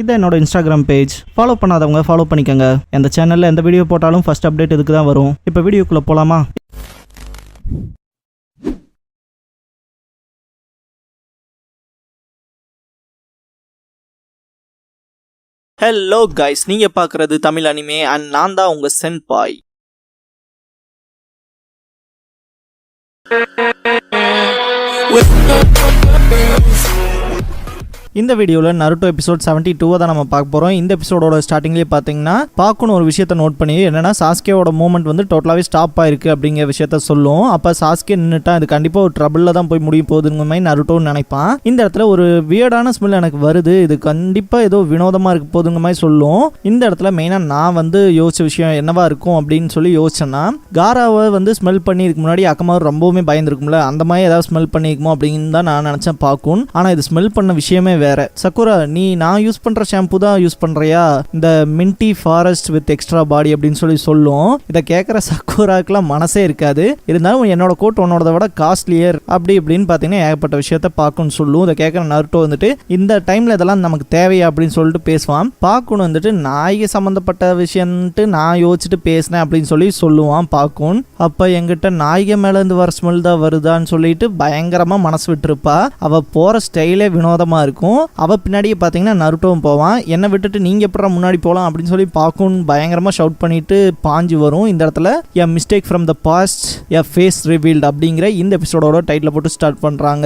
இதான் என்னோட Instagram page. Follow பண்ணாதவங்க ஃபாலோ பண்ணிக்கோங்க. இந்த சேனலில் எந்த வீடியோ போட்டாலும் ஃபர்ஸ்ட் அப்டேட் இதுக்கு தான் வரும். இப்போ வீடியோக்குள்ளே போகலாமா? ஹலோ கைஸ், நீங்கள் பார்க்குறது தமிழ் அனிமே அண்ட் நான் தான் உங்கள் சென்பாய். இந்த வீடியோவில் நருட்டோ எபிசோட் 72 தான் நம்ம பார்க்க போகிறோம். இந்த எபிசோடோட ஸ்டார்டிங்லேயே பார்த்தீங்கன்னா பார்க்கணும் ஒரு விஷயத்தை நோட் பண்ணி, என்னன்னா சாஸ்கேவோட மூமெண்ட் வந்து டோட்டலாகவே ஸ்டாப் ஆயிருக்கு அப்படிங்கிற விஷயத்த சொல்லும். அப்போ சாஸ்கே நின்றுட்டா இது கண்டிப்பாக ஒரு ட்ரபிளில் தான் போய் முடியும் போகுதுங்க மாதிரி நருட்டோன்னு நினைப்பான். இந்த இடத்துல ஒரு வியர்டான ஸ்மெல் எனக்கு வருது, இது கண்டிப்பாக ஏதோ வினோதமாக இருக்க போதுங்க மாதிரி சொல்லும். இந்த இடத்துல மெயினாக நான் வந்து யோசிச்ச விஷயம் என்னவா இருக்கும் அப்படின்னு சொல்லி யோசிச்சேன்னா, காராவை வந்து ஸ்மெல் பண்ணி இதுக்கு முன்னாடி அக்கமாக ரொம்பவுமே பயந்துருக்கும்ல, அந்த மாதிரி ஏதாவது ஸ்மெல் பண்ணிக்குமோ அப்படின்னு தான் நான் நினச்சேன் பார்க்கும். ஆனால் இது ஸ்மெல் பண்ண விஷயமே வேற. சக்குரா, நீ நான் யூஸ் பண்ற ஷாம்பு தான் யூஸ் பண்றியா, இந்த மின்டி ஃபாரஸ்ட் வித் எக்ஸ்ட்ரா பாடி அப்படின்னு சொல்லி சொல்லும். இதை கேட்குற சக்குராக்கெல்லாம் மனசே இருக்காது. இருந்தாலும் என்னோட கோட் உன்னோட விட காஸ்ட்லியர் அப்படி இப்படின்னு பார்த்தீங்கன்னா ஏகப்பட்ட விஷயத்த பார்க்கணும்னு சொல்லும். இதை கேட்குற நருட்டோ வந்துட்டு இந்த டைம்ல இதெல்லாம் நமக்கு தேவையா அப்படின்னு சொல்லிட்டு பேசுவான். பார்க்கணும் வந்துட்டு நாய்க்கு சம்மந்தப்பட்ட விஷயம்ட்டு நான் யோசிச்சுட்டு பேசினேன் அப்படின்னு சொல்லி சொல்லுவான் பார்க்கும். அப்போ எங்கிட்ட நாய்க மேலேருந்து வர ஸ்மெல் தான் வருதான்னு சொல்லிட்டு பயங்கரமா மனசு விட்டுருப்பா. அவ போற ஸ்டைலே வினோதமா இருக்கும். அவ பின்னாடியே பார்த்தீங்கன்னா நருட்டோவும் போவான். என்னை விட்டுட்டு நீங்கள் எப்படா முன்னாடி போகலாம் அப்படின்னு சொல்லி பார்க்கும் பயங்கரமாக ஷவுட் பண்ணிட்டு பாஞ்சு வரும். இந்த இடத்துல a mistake from the past a face revealed அப்படிங்கிற இந்த எபிசோடோட டைட்டில் போட்டு ஸ்டார்ட் பண்ணுறாங்க.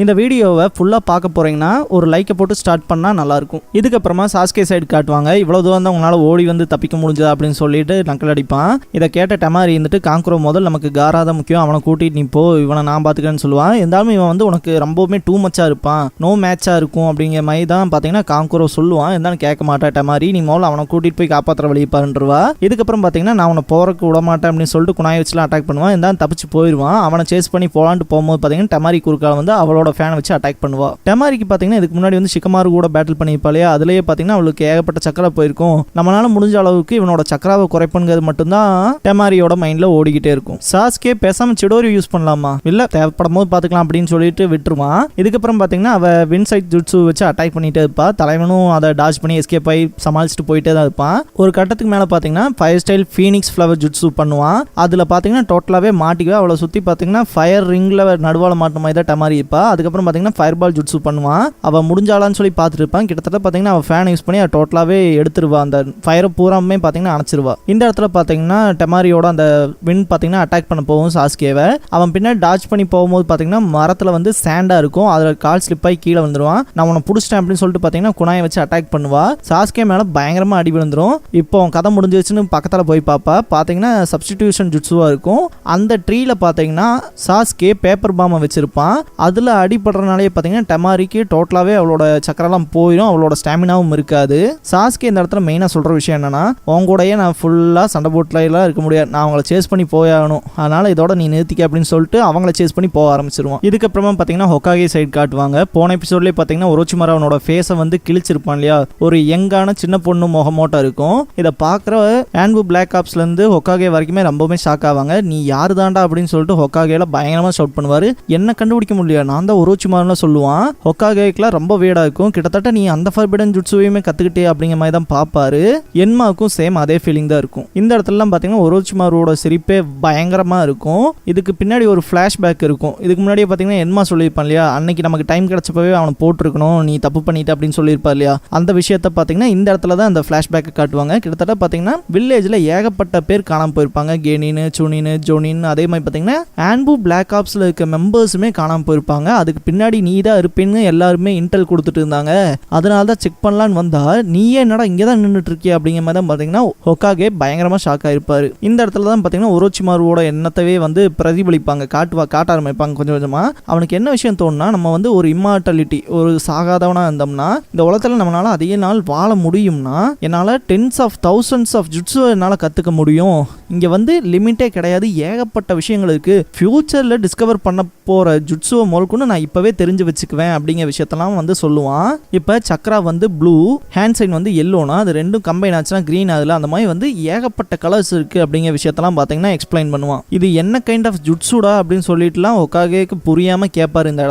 இந்த வீடியோவை ஃபுல்லாக பார்க்க போகிறீங்கன்னா ஒரு லைக்கை போட்டு ஸ்டார்ட் பண்ணால் நல்லாயிருக்கும். இதுக்கப்புறமா சாஸ்கே சைடு காட்டுவாங்க. இவ்வளோ தூரம் தான் உங்களால் ஓடி வந்து தப்பிக்க முடிஞ்சதா அப்படின்னு சொல்லிட்டு நக்கல் அடிப்பான். இதை கேட்ட டெமாரி இருந்துட்டு காங்குரோ முதல் நமக்கு காரா தான் முக்கியம், அவனை கூட்டிட்டு நீ போ, இவனை நான் பார்த்துக்கிறேன்னு சொல்லுவான். இருந்தாலும் இவன் வந்து உனக்கு ரொம்பவுமே டூ மச்சாக இருப்பான், நோ மேட்சாக இருக்கும் அப்படிங்கிற மாதிரி தான் பார்த்தீங்கன்னா காங்குரோ சொல்லுவான். இருந்தாலும் கேட்க மாட்டேன் மாதிரி, நீ முதல்ல அவனை கூட்டிட்டு போய் காப்பாற்றுற வழி பாருன்றவா. இதுக்கப்புறம் பார்த்தீங்கன்னா நான் அவனை போறக்கு விட மாட்டேன் அப்படின்னு சொல்லிட்டு குணாய் வச்சுலாம் அட்டாக் பண்ணுவான். இருந்தாலும் தப்பிச்சு போயிடுவான். அவனை சேஸ் பண்ணி போலான்ட்டு போகும்போது பார்த்தீங்கன்னா டெமாரி குறுக்கால வந்து அவளோட ஃபேனை வச்சு அட்டாக் பண்ணுவா. டெமாரிக்கு பார்த்தீங்கன்னா இதுக்கு முன்னாடி வந்து ஷிகமாரு கூட பேட்டில் பண்ணியிருப்பாளே, அதுலேயே பார்த்தீங்கன்னா அவளுக்கு ஏகப்பட்ட சக்கரை போயிருக்கும். நம்மளால முடிஞ்ச அளவுக்கு இவனோட சக்கராவை குறைப்புங்கிறது மட்டும்தான் டெமாரியோட மைண்ட்ல ஓடிக்கிட்டே இருக்கும். சாஸ்கே பேசாம சிடோரி யூஸ் பண்ணலாமா, இல்ல தேவைப்படும் போது பார்த்துக்கலாம் அப்படின்னு சொல்லிட்டு விட்டுருவான். இதுக்கப்புறம் பார்த்தீங்கன்னா அவ வின்சைட் ஜுட்சு வச்சு அட்டாக் பண்ணிட்டே இருப்பா. தலைவனும் அதை டாஜ் பண்ணி எஸ்கேப் ஆகி சமாளிச்சுட்டு போயிட்டே தான் இருப்பான். ஒரு கட்டத்துக்கு மேலே பார்த்தீங்கன்னா fire style Phoenix flower jutsu பண்ணுவான். அதில் பார்த்தீங்கன்னா டோட்டலாகவே மாட்டிக்குவா. அவளை சுற்றி பார்த்தீங்கன்னா ஃபயர் ரிங்கில் நடுவால மாட்ட மாதிரி தான் டமாரி இருப்பா. அதுக்கப்புறம் பார்த்தீங்கன்னா ஃபயர் பால் ஜுட்சு பண்ணுவான். அவள் முடிஞ்சாலான்னு சொல்லி பார்த்துட்டு இருப்பான். கிட்டத்தட்ட பார்த்தீங்கன்னா அவள் ஃபேன் யூஸ் பண்ணி டோட்டலாகவே எடுத்துருவா. அந்த ஃபயரை பூராமே பார்த்தீங்கன்னா அணைச்சிருவா. இந்த இடத்துல பார்த்தீங்கன்னா டெமாரியோட அந்த வின் பார்த்தீங்கன்னா அட்டாக் பண்ண போகும் சாஸ்கேவை. அவன் பின்னாடி டாஜ் பண்ணி போகும்போது பார்த்தீங்கன்னா மரத்தில் வந்து சாண்டாக இருக்கும், அதில் கால் ஸ்லிப் ஆகி கீழே வந்துடுவான். நான் உன்னை பிடிச்சிட்டேன் அப்படின்னு சொல்லிட்டு பார்த்தீங்கன்னா குணாயை வச்சு அட்டாக் பண்ணுவா. சாஸ்கே மேலே பயங்கரமாக அடி விழுந்துரும். இப்போ கதை முடிஞ்சிச்சுன்னு பக்கத்தில் போய் பார்ப்பா. பார்த்தீங்கன்னா சப்ஸ்டிடியூஷன் ஜுட்ஸுவாக இருக்கும். அந்த ட்ரீல பார்த்தீங்கன்னா சாஸ்கே பேப்பர் பாமை வச்சிருப்பான். அதில் அடிபடுறதுனாலே பார்த்தீங்கன்னா டெமாரிக்கு டோட்டலாகவே அவளோட சக்கரெல்லாம் போயிடும், அவளோட ஸ்டாமினாவும் இருக்காது. சாஸ்கே இந்த இடத்துல மெயினாக சொல்கிற விஷயம் என்னன்னா, உங்கூடையே நான் ஃபுல்லாக சண்டை போட்டுலாம் இருக்க முடியாது, நான் அவங்கள சேஸ் பண்ணி போயாகணும், அதனால் இதோட நீ நிறுத்திக்க அப்படின்னு சொல்லிட்டு அவங்கள சேஸ் பண்ணி போக ஆரம்பிச்சிருவோம். இதுக்கப்புறமா பார்த்தீங்கன்னா ஹொக்காகே சைடு காட்டுவாங்க. போன எபிசோட்லேயே பார்த்தீங்கன்னா ஒரோச்சிமாரா அவனோட ஃபேஸை வந்து கிழிச்சிருப்பான் இல்லையா, ஒரு யங்கான சின்ன பொண்ணு முகமோட்டா இருக்கும். இதை பார்க்குற ஆன்பு பிளாக் ஆப்ஸ்லேருந்து ஹொக்காகே வரைக்குமே ரொம்பவுமே ஷாக் ஆவாங்க. நீ யாரு தாண்டா அப்படின்னு சொல்லிட்டு ஹொக்காகேல பயங்கரமாக ஷவுட் பண்ணுவார். என்ன கண்டுபிடிக்க முடியல, நான் தான் ஒரோச்சிமாருன்னு சொல்லுவான். ஹொக்காகேக்குலாம் ரொம்ப வீடாக இருக்கும். கிட்டத்தட்ட நீ அந்த ஃபர்பிடன் ஜுட்சுவையுமே கற்றுக்கிட்டே அப்படிங்கிற மாதிரி தான் பார்ப்பாரு. என்மாவுக்கும் சேம் அதே ஃபீலிங் தான் இருக்கும். இந்த இடத்துலலாம் பார்த்தீங்கன்னா ஒரோச்சிமாரோட சிரிப்பே பயங்கரமாக இருக்கும். இதுக்கு பின்னாடி ஒரு ஃப்ளாஷ்பேக் இருக்கும். இதுக்கு முன்னாடியே பார்த்தீங்கன்னா என்மா சொல்லியிருப்பான் இல்லையா, அன்னைக்கு நமக்கு டைம் கிடைச்சப்பவே அவனை போட்டிருக்கணும், நீ தப்பு பண்ணிட்டு அப்படின்னு சொல்லியிருப்பா இல்லையா, அந்த விஷயத்தை பார்த்தீங்கன்னா இந்த இடத்துல தான் அந்த ஃப்ளாஷ்பேக்கை காட்டுவாங்க. கிட்டத்தட்ட பார்த்தீங்கன்னா வில்லேஜில் ஏகப்பட்ட பேர் காணாமல் போயிருப்பாங்க. கேனின்னு, சுனின்னு, ஜோனின்னு, அதே மாதிரி பார்த்தீங்கன்னா ஆன்பு பிளாக் ஆப்ஸில் இருக்க மெம்பர்ஸுமே காணாமல் போயிருப்பாங்க. அதுக்கு பின்னாடி நீ தான் இருப்பேன்னு எல்லாருமே இன்டெல் கொடுத்துட்டு இருந்தாங்க. அதனால தான் செக் பண்ணலான்னு வந்தா நீயே என்னடா இங்கே தான் நின்றுட்டு இருக்கிய அப்படிங்கிற மாதிரி தான் பார்த்தீங்கன்னா ஹொக்காகே பயங்கரமாக ஷாக் ஆயிருப்பாரு. இந்த இடத்துல தான் பார்த்தீங்கன்னா ஒரோச்சிமாருவோட எண்ணத்தவே வந்து பிரதிபலிப்பாங்க, காட்ட ஆரம்பிப்பாங்க கொஞ்சம் கொஞ்சமாக. அவனுக்கு என்ன விஷயம் தோணுனா, நம்ம வந்து ஒரு இம்மார்டாலிட்டி, ஒரு சாகாதவனா இருந்தோம்னா இந்த உலகத்தில் நம்மளால அதிக நாள் வாழ முடியும்னா என்னால் 10s of thousands of jutsu என்னால் கற்றுக்க முடியும். இங்கே வந்து லிமிட்டே கிடையாது, ஏகப்பட்ட விஷயங்கள் இருக்குது. ஃப்யூச்சரில் டிஸ்கவர் பண்ண போகிற ஜுட்ஸுவை முதல்கொண்டு நான் இப்போவே தெரிஞ்சு வச்சுக்குவேன் அப்படிங்கிற விஷயத்தெல்லாம் வந்து சொல்லுவான். இப்போ சக்ரா வந்து ப்ளூ, ஹேண்ட் சைன் வந்து எல்லோனா, அது ரெண்டும் கம்பைன் ஆச்சுன்னா க்ரீன் ஆகுதுல, அந்த மாதிரி வந்து ஏகப்பட்ட கலர்ஸ் இருக்குது அப்படிங்கிற விஷயத்தெல்லாம் பார்த்தீங்கன்னா எக்ஸ்பிளைன் பண்ணுவான். இது என்ன கைண்ட் ஆஃப் ஜுட்ஸுடா அப்படின்னு சொல்லிட்டுலாம் ஒகாகேக்கு புரியாமல் கேட்பார். இந்த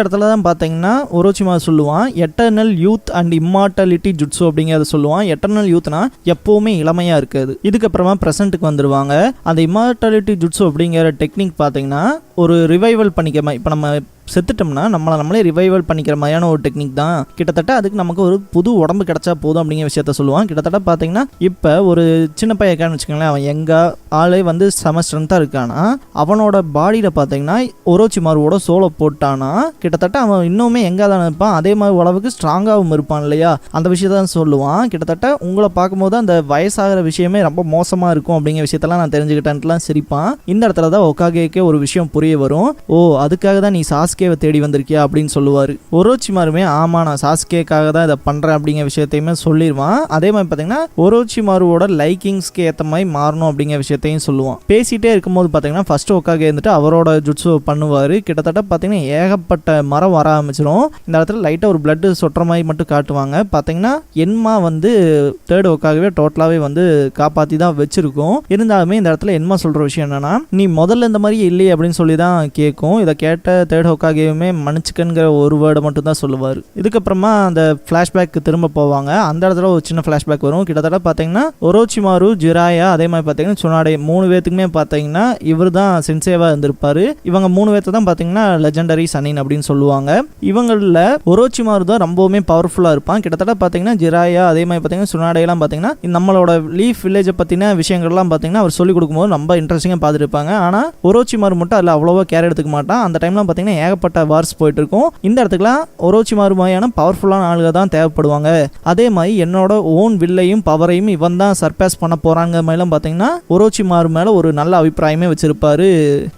இடத்துல தான் பார்த்தீங்கன்னா ஒரோச்சிமாரு சொல்லுவான், eternal youth and immortality jutsu அப்படிங்கிறத சொல்லுவான். எட்டர்னல் யூத்னா எப்போவுமே இளமையாக இருக்காது. இதுக்கப்புறமா ப்ரெசென்ட்டுக்கு வந்துடுவாங்க. அந்த இம்மார்டாலிட்டி ஜுட்ஸு அப்படிங்கிற டெக்னிக் பார்த்தீங்கன்னா ஒரு ரிவைவல் பண்ணிக்க மாதிரி, இப்போ நம்ம செத்துட்டோம்னா நம்மளே ரிவைவல் பண்ணிக்கிற மாதிரியான ஒரு டெக்னிக் தான். கிட்டத்தட்ட அதுக்கு நமக்கு ஒரு புது உடம்பு கிடைச்சா போதும் அப்படிங்கிற விஷயத்த சொல்லுவான். கிட்டத்தட்ட பார்த்தீங்கன்னா இப்போ ஒரு சின்ன பையன் இருக்கான்னு வச்சுக்கோங்களேன், அவன் எங்கே ஆளே வந்து செம ஸ்ட்ரென்த்தாக இருக்கானா, அவனோட பாடியில் பார்த்தீங்கன்னா ஒரோச்சிமாருவோட சோலை போட்டானா கிட்டத்தட்ட அவன் இன்னுமே எங்கே தானே இருப்பான், அதே மாதிரி அளவுக்கு ஸ்ட்ராங்காகவும் இருப்பான் இல்லையா, அந்த விஷயத்தான் சொல்லுவான். கிட்டத்தட்ட உங்களை பார்க்கும்போது அந்த வயசாகிற விஷயமே ரொம்ப மோசமாக இருக்கும் அப்படிங்கிற விஷயத்தெல்லாம் நான் தெரிஞ்சுக்கிட்டேன்ட்டுலாம் சிரிப்பான். இந்த இடத்துல தான் ஒகாகேக்கே ஒரு விஷயம் புரிய வரும். ஓ, அதுக்காக தான் நீ சாஸ்கேவை தேடி வந்திருக்கியா அப்படின்னு சொல்லுவார். ஒரோச்சிமாருமே ஆமா, நான் சாஸ்கேக்காக தான் இதை பண்ணுறேன் அப்படிங்கிற விஷயத்தையுமே சொல்லிடுவான். அதே மாதிரி பார்த்தீங்கன்னா ஒரோச்சிமாருவோட லைக்கிங்ஸ்க்கு ஏற்ற மாதிரி மாறணும் அப்படிங்கிற விஷயத்தையும் சொல்லுவான். பேசிகிட்டே இருக்கும்போது பார்த்தீங்கன்னா ஃபர்ஸ்ட் ஒக்காகே இருந்துட்டு அவரோட ஜுட்ஸு பண்ணுவார். கிட்டத்தட்ட பார்த்தீங்கன்னா ஏகப்பட்ட மரம் வர ஆரம்பிச்சிடும். இந்த இடத்துல லைட்டாக ஒரு பிளட்டு சொட்டுற மாதிரி மட்டும் காட்டுவாங்க. பார்த்தீங்கன்னா என்மா வந்து தேர்ட் ஒக்காகவே டோட்டலாகவே வந்து காப்பாற்றி தான் வச்சிருக்கோம். இருந்தாலுமே இந்த இடத்துல என்மா சொல்கிற விஷயம் என்னன்னா, நீ முதல்ல இந்த மாதிரி இல்லையே அப்படின்னு சொல்லி தான் கேட்கும். இதை கேட்ட தேர்ட் ஒக்காகேவுமே மன்னிச்சுக்கங்கிற ஒரு வேர்டை மட்டும் தான் சொல்லுவார். இதுக்கப்புறமா அந்த ஃப்ளாஷ்பேக்கு திரும்ப போவாங்க. அந்த இடத்துல ஒரு சின்ன ஃப்ளாஷ்பேக் வரும். கிட்டத்தட்ட பார்த்தீங்கன்னா ஒரோச்சிமாரு, ஜிராயா, அதே மாதிரி பார்த்தீங்கன்னா சுனாடே 3 பேத்துக்குமே பார்த்தீங்கன்னா இவர் தான் சென்சேவாக இருந்திருப்பாரு. இவங்க 3 பேர்த்த தான் பார்த்தீங்கன்னா லெஜெண்டரி சனின் அப்படின்னு சொல்லுவாங்க. இவங்களில் ஒரோச்சிமாரு தான் ரொம்பவுமே பவர்ஃபுல்லாக இருப்பான். கிட்டத்தட்ட பார்த்தீங்கன்னா ஜிராயா, அதே மாதிரி பார்த்தீங்கன்னா சுனாடேலாம் பார்த்தீங்கன்னா நம்மளோட லீஃப் வில்லேஜை பற்றின விஷயங்கள்லாம் பார்த்தீங்கன்னா அவர் சொல்லிக் கொடுக்கும்போது ரொம்ப இன்ட்ரெஸ்டிங்காக பார்த்துருப்பாங்க. ஆனால் ஒரோச்சிமாரு மட்டும் அதில் அவ்வளோவா கேர் எடுத்துக்க மாட்டான். அந்த டைம்லாம் பார்த்தீங்கன்னா ஏகப்பட்ட வார்ஸ் போயிட்டு இருக்கும். இந்த இடத்துக்குலாம் ஒரோச்சிமாரு மாதிரியான பவர்ஃபுல்லான ஆளுங்க தான் தேவைப்படுவாங்க. அதே மாதிரி என்னோட ஓன் வில்லையும் பவரையும் இவன் தான் சர்பாஸ் பண்ண போறாங்க மாதிரிலாம் பார்த்தீங்கன்னா ஒரோச்சிமாரு மேலே ஒரு நல்ல அபிப்பிராயமே வச்சிருப்பாரு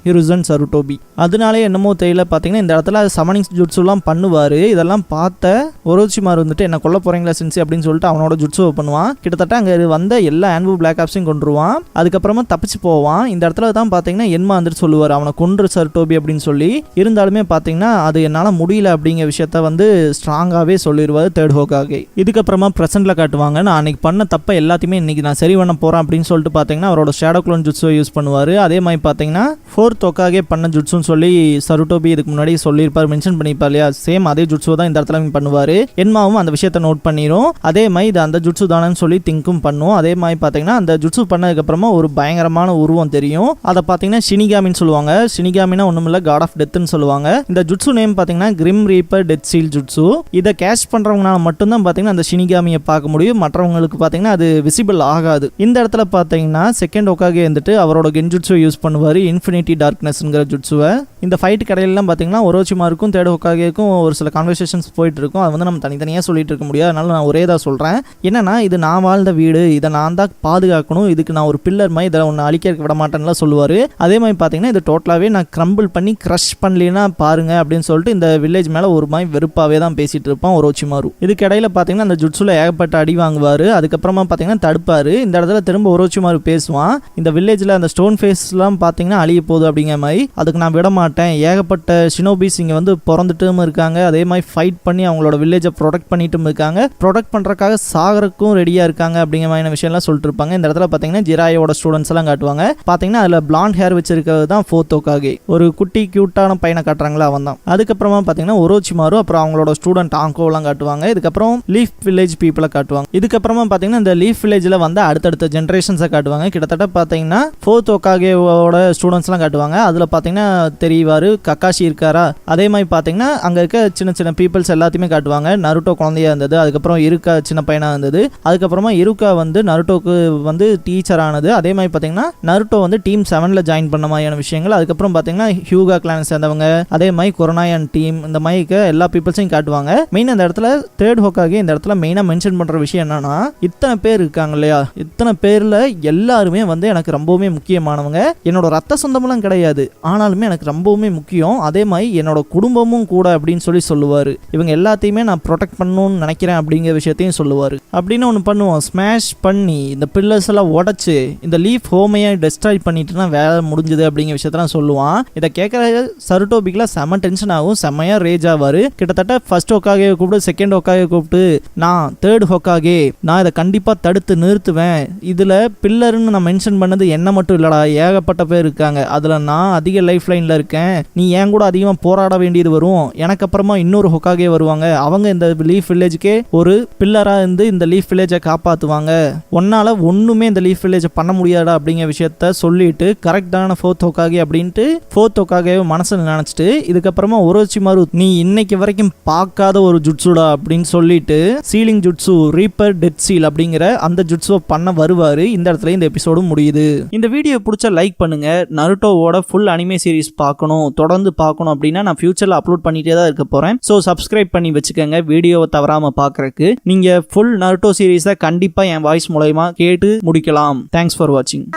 ஹிருசன் சருட்டோபி. அதனாலே என்னமோ தெரியல பார்த்தீங்கன்னா இந்த இடத்துல சமனிங் ஜுட்ஸுலாம் பண்ணுவார். இதெல்லாம் பார்த்த ஒரோச்சிமாரு வந்துட்டு என்ன கொல்ல போறீங்களா சென்சி அப்படின்னு சொல்லிட்டு அவனோட ஜுட்ஸுவை பண்ணுவான். கிட்டத்தட்ட அங்கே வந்த எல்லா ஆன்வூ பிளாக் ஆப்ஸையும் கொண்டுருவான். அதுக்கப்புறமா தப்பிச்சு போவான். இந்த இடத்துல தான் பார்த்தீங்கன்னா என்மா வந்துட்டு சொல்லுவார், அவனை கொன்று சருட்டோபி அப்படின்னு சொல்லி. இருந்தாலுமே பார்த்தீங்கன்னா அது என்னால் முடியல அப்படிங்கிற விஷயத்த வந்து ஸ்ட்ராங்காகவே சொல்லிடுவார் தேர்ட் ஹோகாகே. இதுக்கப்புறமா ப்ரெசென்ட்ல காட்டுவாங்க, நான் அன்னைக்கு பண்ண தப்பை எல்லாத்தையுமே இன்னைக்கு நான் சரி பண்ண போகிறேன் அப்படின்னு சொல்லிட்டு பார்த்தீங்கன்னா அவரோட ஷேடோ க்ளோன் ஜுட்ஸுவை யூஸ் பண்ணுவார். அதே மாதிரி பார்த்தீங்கன்னா ஃபோர்த் ஹோகாகே பண்ண ஜுட்ஸுன்னு சொல்லி சருட்டோபி இதுக்கு முன்னாடி சொல்லியிருப்பார், மென்ஷன் பண்ணியிருப்பார் இல்லையா, சேம் அதே ஜுட்ஸுவை தான் இந்த இடத்துல பண்ணுவார். என்மாவும் அந்த விஷயத்தை நோட் பண்ணிடும். அதே மாதிரி இது அந்த ஜுட்ஸு தானேன்னு சொல்லி திங்கும் பண்ணும். அதே மாதிரி பார்த்தீங்கன்னா அந்த ஜுட்ஸு பண்ணதுக்கப்புறமா ஒரு பயங்கரமான உருவம் தெரியும். அதை பார்த்தீங்கன்னா ஷினிகாமின்னு சொல்லுவாங்க. ஷினிகாமினா ஒன்றுமில்ல, காட் ஆஃப் டெத்னு சொல்லுவாங்க. இந்த ஜுட்ஸு நேம் பார்த்தீங்கன்னா கிரிம் ரீப்பர் டெத் சீல் ஜுட்ஸு. இதை கேஷ் பண்ணுறவங்களால மட்டும்தான் பார்த்தீங்கன்னா அந்த ஷினிகாமியை பார்க்க முடியும். மற்றவங்களுக்கு பார்த்தீங்கன்னா அது விசிபிள் ஆகாது. இந்த இடத்துல பார்த்தீங்கன்னா செகண்ட் ஒக்காகே வந்துட்டு அவரோட கென்ஜுட்ஸுவை யூஸ் பண்ணுவார், இன்ஃபினிட்டி டார்க்னஸ்ங்கிற ஜுட்ஸுவை. இந்த ஃபைட் கடையிலாம் பார்த்தீங்கன்னா ஒரோச்சிமாருக்கும் தேர்ட் ஹோகாகேக்கும் ஒரு சில கான்வர்சேஷன்ஸ் போயிட்டு இருக்கும். அது வந்து நம்ம தனித்தனியாக சொல்லிட்டு இருக்க முடியாது. அதனால நான் ஒரே தான் சொல்கிறேன். என்னன்னா இது நான் வாழ்ந்த வீடு, இதை நான் தான் பாதுகாக்கணும், இதுக்கு நான் ஒரு பில்லர் மாதிரி இதை ஒன்று அழிக்க விட மாட்டேன்னுலாம் சொல்லுவார். அதே மாதிரி பார்த்தீங்கன்னா இது டோட்டலாகவே நான் கிரம்பிள் பண்ணி க்ரஷ் பண்ணலன்னா பாருங்க அப்படின்னு சொல்லிட்டு இந்த வில்லேஜ் மேலே ஒரு மாதிரி வெறுப்பாகவே தான் பேசிட்டு இருப்பான் ஒரோச்சிமாரு. இதுக்கு இடையில பார்த்தீங்கன்னா அந்த ஜுட்ஸுல ஏகப்பட்ட அடி வாங்குவார். அதுக்கப்புறமா பார்த்தீங்கன்னா தடுப்பார். இந்த இடத்துல திரும்ப ஒரோச்சிமாரு பேசுவான், இந்த வில்லேஜில் அந்த ஸ்டோன் ஃபேஸ்லாம் பார்த்தீங்கன்னா அழிய போகுது அப்படிங்கிற மாதிரி, அதுக்கு நான் விட மாட்டேன். ஏகப்பட்ட ஷினோபிஸ் இங்கே வந்து பிறந்துட்டும் இருக்காங்க. அதே மாதிரி ஃபைட் பண்ணி அவங்களோட வில்லேஜை ப்ரொடெக்ட் பண்ணிட்டும் இருக்காங்க. ப்ரொடெக்ட் பண்ணுறக்காக சாகறக்கும் ரெடியாக இருக்காங்க அப்படிங்கிற மாதிரி விஷயம்லாம் சொல்லிட்டு இருப்பாங்க. இந்த இடத்துல பார்த்தீங்கன்னா ஜிராயோட ஸ்டூடெண்ட்ஸ் எல்லாம் காட்டுவாங்க. பார்த்தீங்கன்னா அதில் பிளாண்ட் ஹேர் வச்சிருக்கிறது தான் ஃபோர்த் ஹோகாகே. ஒரு குட்டி கியூட்டான பையனை காட்டுறாங்களா அவன் தான். அதுக்கப்புறமா பார்த்தீங்கன்னா ஒரோச்சிமாரு அப்புறம் அவங்களோட ஸ்டூடெண்ட் ஆங்கோலாம் காட்டுவாங்க. இதுக்கப்புறம் லீஃப் வில்லேஜ் பீப்புளை காட்டுவாங்க. இதுக்கப்புறமா பார்த்தீங்கன்னா இந்த லீஃப் வில்லேஜில் வந்து அடுத்தடுத்த ஜென்ரேஷன்ஸை காட்டுவாங்க. கிட்டத்தட்ட பார்த்தீங்கன்னா ஃபோர்த் ஹோகாகேவோட ஸ்டூடெண்ட்ஸ்லாம் காட்டுவாங்க. அதில் பார்த்தீங்கன்னா தெரிவார் கக்காஷி இருக்காரா. அதே மாதிரி பார்த்தீங்கன்னா அங்கே இருக்க சின்ன சின்ன பீப்புள்ஸ் எல்லாத்தையுமே காட்டுவாங்க. நருட்டோ குழந்தையா இருந்தது, அதுக்கப்புறம் இருக்கா சின்ன பையனாக இருந்தது, அதுக்கப்புறமா இருக்கா வந்து நருட்டோக்கு வந்து டீச்சர் ஆனது. அதே மாதிரி பார்த்தீங்கன்னா நருட்டோ வந்து டீம் 7ல ஜாயின் பண்ண மாதிரியான விஷயங்கள். அதுக்கப்புறம் பார்த்தீங்கன்னா ஹியூகா கிளான் சேர்ந்தவங்க, அதே மாதிரி கொரோனாயன் டீம், இந்த மாதிரி எல்லா பீப்புள்ஸையும் காட்டுவாங்க. மெயின் அந்த இடத்துல தேர்ட் ஹோகாகே இந்த இடத்துல மெயினாக மென்ஷன் பண்ணுற விஷயம் என்னன்னா, இத்தனை பேர் இருக்காங்க இல்லையா, இத்தனை பேரில் எல்லாருமே வந்து எனக்கு ரொம்பவுமே முக்கியமானவங்க. என்னோட ரத்த சொந்தமெல்லாம் கிடையாது, ஆனாலுமே எனக்கு எனக்கு ரொம்பவுமே முக்கியம், அதே மாதிரி என்னோட குடும்பமும் கூட அப்படின்னு சொல்லுவார். இவங்க எல்லாத்தையுமே நான் ப்ரொடெக்ட் பண்ணணும்னு நினைக்கிறேன் அப்படிங்கிற விஷயத்தையும் சொல்லுவார். அப்படின்னு ஒன்று பண்ணுவோம், ஸ்மாஷ் பண்ணி இந்த பில்லர்ஸ் எல்லாம் உடச்சி இந்த லீஃப் ஹோமையை டெஸ்ட்ராய் பண்ணிட்டுனா வேலை முடிஞ்சுது அப்படிங்கிற விஷயத்தான் சொல்லுவான். இதை கேட்குற சருட்டோபிக்கெலாம் செம்ம டென்ஷன் ஆகும், செம்மையாக ரேஜ் ஆவார். கிட்டத்தட்ட ஃபர்ஸ்ட் ஹோக்காகே கூப்பிட்டு செகண்ட் ஹோக்காகே கூப்பிட்டு நான் தேர்ட் ஹோக்காகே நான் இதை கண்டிப்பாக தடுத்து நிறுத்துவேன். இதில் பில்லர்னு நான் மென்ஷன் பண்ணது என்ன மட்டும் இல்லடா, ஏகப்பட்ட பேர் இருக்காங்க, அதில் நான் அதிக லைஃப் லைனில் இருக்கேன், நீ ஏன் கூட அதிகமாக போராட வேண்டியது வரும், எனக்கு அப்புறமா இன்னொரு ஹொக்காகே வருவாங்க, அவங்க இந்த லீஃப் வில்லேஜுக்கே ஒரு பில்லராக இருந்து இந்த லீஃப் வில்லேஜை காப்பாற்றுவாங்க, உன்னால் ஒன்றுமே இந்த லீஃப் வில்லேஜை பண்ண முடியாதா அப்படிங்கிற விஷயத்த சொல்லிட்டு கரெக்டான ஃபோர்த் ஹொக்காகே அப்படின்ட்டு ஃபோர்த் ஹொக்காகே மனசில் நினச்சிட்டு இதுக்கப்புறமா ஒரோச்சிமாரு நீ இன்னைக்கு வரைக்கும் பார்க்காத ஒரு ஜுட்சுடா அப்படின்னு சொல்லிட்டு ceiling jutsu reaper death seal அப்படிங்கிற அந்த ஜுட்சுவை பண்ண வருவார். இந்த இடத்துல இந்த எபிசோடு முடியுது. இந்த வீடியோ பிடிச்சா லைக் பண்ணுங்க. நருட்டோவோட ஃபுல் அனிமே சீரிஸ் பார்க்கணும், தொடர்ந்து பார்க்கணும் அப்படின்னா நான் ஃபியூச்சரில் அப்லோட் பண்ணிட்டே தான் இருக்க போகிறேன். ஸோ சப்ஸ்கிரைப் பண்ணி வச்சுக்கோங்க வீடியோவை தவறாமல் பார்க்குறக்கு. நீங்கள் ஃபுல் நருட்டோ சீரீஸை கண்டிப்பாக என் வாய்ஸ் மூலமா கேட்டு முடிக்கலாம். தேங்க்ஸ் ஃபார் வாட்சிங்.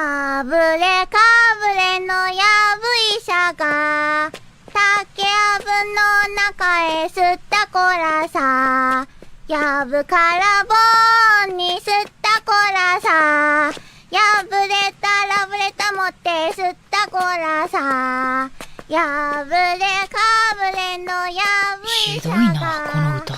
やぶからぼんに吸ったこらさ、破れたラブレタ持って吸ったこらさ、破れかぶれのやぶいさがひどいなこの歌。